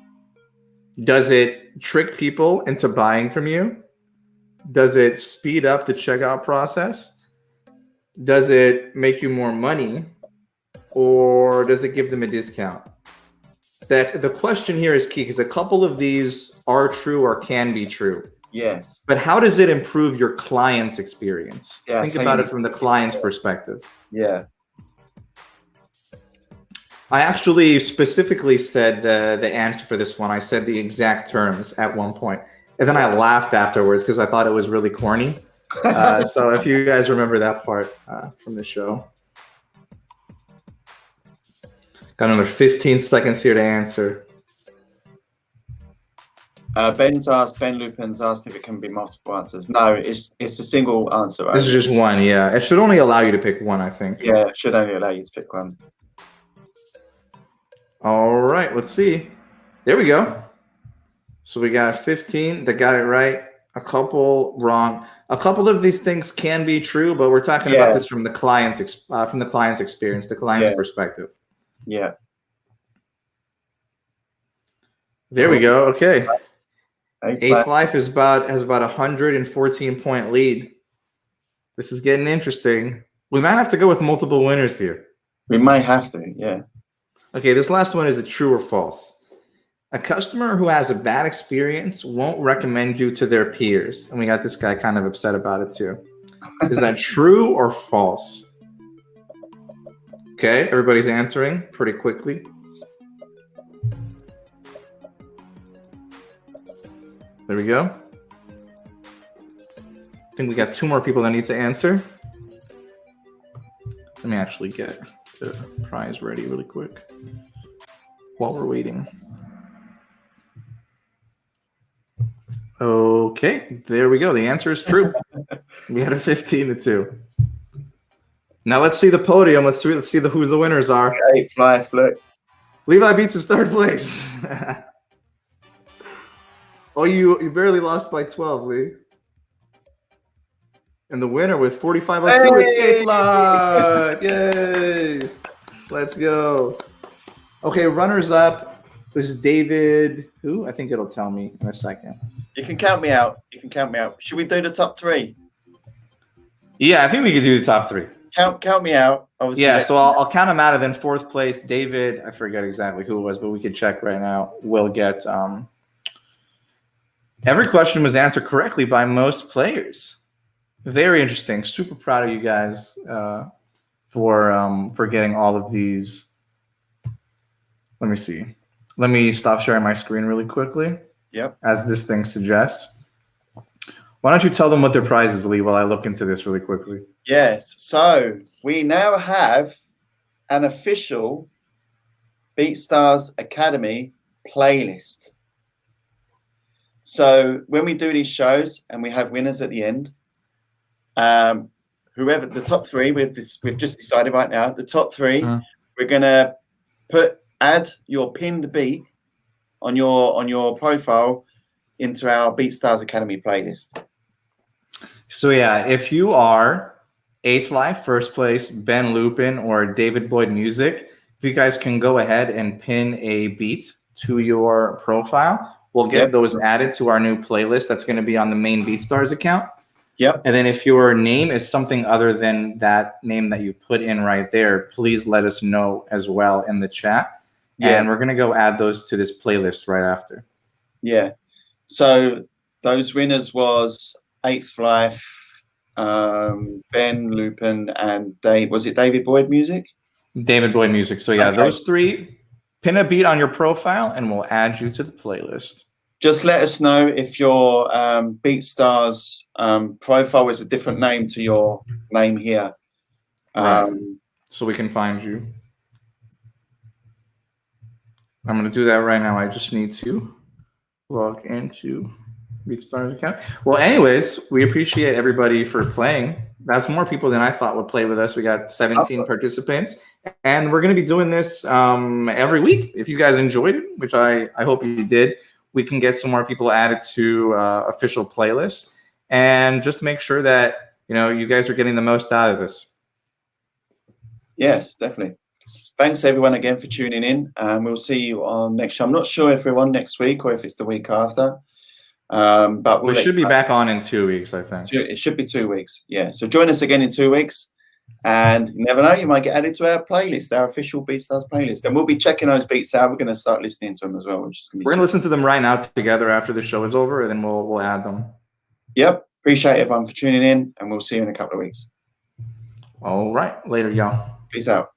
Speaker 1: Does it trick people into buying from you? Does it speed up the checkout process? does it make you more money, or does it give them a discount? That the question here is key because a couple of these are true or can be true.
Speaker 2: Yes.
Speaker 1: But how does it improve your client's experience?
Speaker 2: Yeah,
Speaker 1: Think about it from the client's perspective.
Speaker 2: Yeah.
Speaker 1: I actually specifically said the answer for this one. I said the exact terms at one point, and then I laughed afterwards because I thought it was really corny. So if you guys remember that part from the show. Got another 15 seconds here to answer.
Speaker 2: Ben Lupin's asked if it can be multiple answers. No, it's a single answer. Right?
Speaker 1: This is just one, yeah. It should only allow you to pick one, I think.
Speaker 2: Yeah, it should only allow you to pick one.
Speaker 1: All right, let's see. There we go. So we got 15 that got it right, a couple wrong. A couple of these things can be true, but we're talking about this from the client's experience, the client's perspective.
Speaker 2: Yeah.
Speaker 1: There we go. Okay.
Speaker 2: Eighth
Speaker 1: Life has about a 114-point lead. This is getting interesting. We might have to go with multiple winners here.
Speaker 2: We might have to, yeah.
Speaker 1: Okay, this last one is a true or false. A customer who has a bad experience won't recommend you to their peers. And we got this guy kind of upset about it too. Is that true or false? Okay, everybody's answering pretty quickly. There we go. I think we got 2 more people that need to answer. Let me actually get the prize ready really quick while we're waiting. Okay, there we go. The answer is true. We had a 15-2. Now let's see the podium. Let's see who's the winners are.
Speaker 2: 8th Life, look.
Speaker 1: Levi Beats is 3rd place. Oh, you barely lost by 12, Lee. And the winner with 4502 is 8th Life. Yay! Let's go. Okay, runners up. This is David. Who? I think it'll tell me in a second.
Speaker 2: You can count me out. Should we do the top 3?
Speaker 1: Yeah, I think we could do the top 3.
Speaker 2: Count me out. Obviously,
Speaker 1: yeah, so I'll count them out, and then 4th place, David. I forget exactly who it was, but we could check right now. We'll get every question was answered correctly by most players. Very interesting. Super proud of you guys for getting all of these. Let me see. Let me stop sharing my screen really quickly.
Speaker 2: Yep.
Speaker 1: As this thing suggests. Why don't you tell them what their prize is, Lee, while I look into this really quickly?
Speaker 2: Yes. So we now have an official BeatStars Academy playlist. So when we do these shows and we have winners at the end, whoever the top 3, we've just decided right now, the top 3, we're gonna add your pinned beat on your profile into our BeatStars Academy playlist.
Speaker 1: So yeah, if you are 8th Life, 1st place, Ben Lupin, or David Boyd Music, if you guys can go ahead and pin a beat to your profile, we'll get those added to our new playlist that's going to be on the main BeatStars account.
Speaker 2: Yep.
Speaker 1: And then if your name is something other than that name that you put in right there, please let us know as well in the chat. Yeah. And we're going to go add those to this playlist right after.
Speaker 2: Yeah. So those winners was 8th Life, Ben Lupin, and Dave. Was it David Boyd Music?
Speaker 1: David Boyd Music. So yeah, those 3, pin a beat on your profile and we'll add you to the playlist.
Speaker 2: Just let us know if your BeatStars profile is a different name to your name here.
Speaker 1: So we can find you. I'm going to do that right now. I just need to log into BeatStars account. Well, anyways, we appreciate everybody for playing. That's more people than I thought would play with us. We got 17 participants. And we're going to be doing this every week. If you guys enjoyed it, which I hope you did, we can get some more people added to official playlists and just make sure that you guys are getting the most out of this.
Speaker 2: Yes, definitely. Thanks everyone again for tuning in. We'll see you on next show. I'm not sure if we're on next week or if it's the week after. But
Speaker 1: we should be back on in 2 weeks, I think.
Speaker 2: It should be 2 weeks. Yeah. So join us again in 2 weeks. And you never know, you might get added to our playlist, our official BeatStars playlist. And we'll be checking those beats out. We're going to start listening to them as well, which is going to be
Speaker 1: We're going to listen to them right now together after the show is over, and then we'll add them.
Speaker 2: Yep. Appreciate everyone for tuning in, and we'll see you in a couple of weeks.
Speaker 1: All right. Later, y'all.
Speaker 2: Peace out.